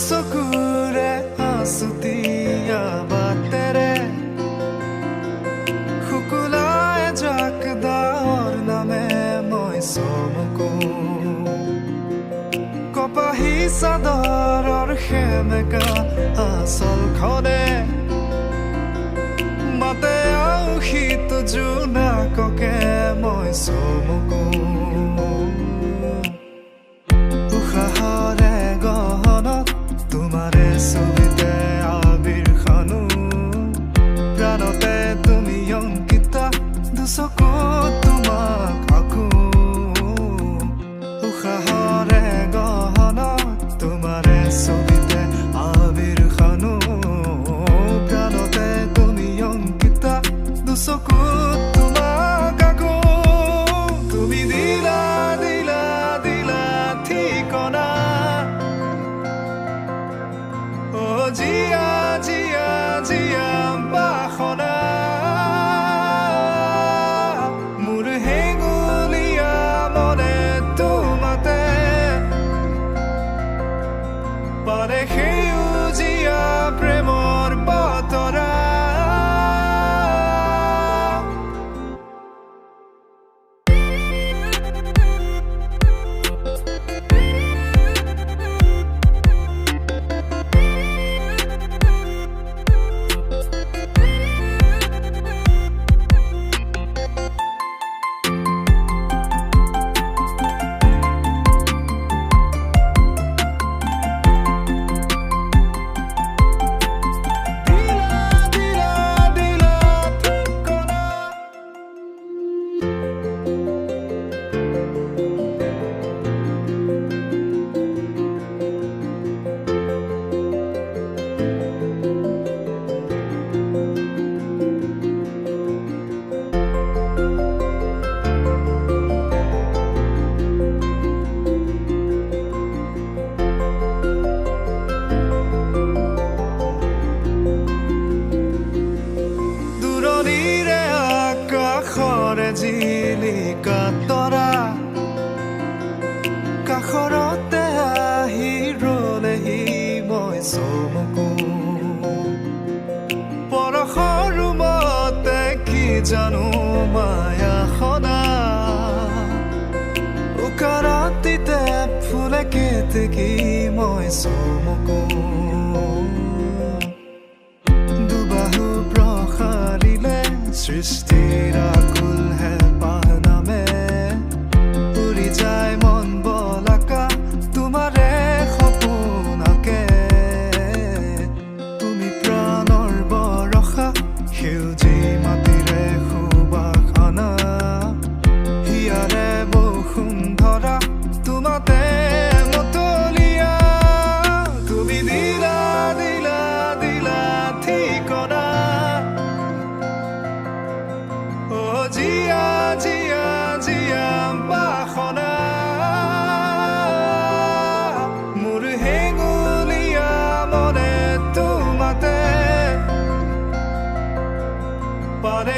চকুৰে আছুতীয়া বাটেৰে শুকুলাই জাক দাৱৰ নামে মই চমকো কপাহী চাদৰৰ সেমেকা আচলখনে মাতে আউসীত জোনাককে মই চমকো উশাহৰে গহনত তোমাৰে ছবিতে আবিৰ খানো প্ৰাণতে তুমি অংকিতা দুচকুত তোমাক আঁকো উশাহৰে গহনত তোমাৰে ছবিতে আবিৰ খানো প্ৰাণতে তুমি অংকিতা দুচকুত তোমাক আঁকো তুমি দিলা দিলা দিলা ঠিকনা জিয়া জিয়া জিয়া বাসনা মোৰ হেঙুলীয়া মনে তোমাতে পাৰে সেউজীয়া প্ৰেমৰ বতৰা জিলিকা তৰা কাষৰতে আহি ৰলেহি মই চমকো পৰশৰ ৰুমতে কি জানো মায়াখনা উকাৰাতিতে ফুলে কেতেকী মই চমকো দুবাহু প্ৰসাৰিলে সৃষ্টিৰ আকুল হেঁপাহ নামে উৰি যায় মন বলাকা তোমাৰে সপোনকে তুমি প্ৰাণৰ বৰষা সেউজী মাটিৰে সুবাসনা হিয়াৰে বসুন্ধৰা তোমাতে মতলীয়া তুমি দিলা দিলা দিলা ঠিকনা জিয়া জিয়া জিয়া বাসনা মোৰ হেঙুলীয়া মনে তোমাতে পাৰে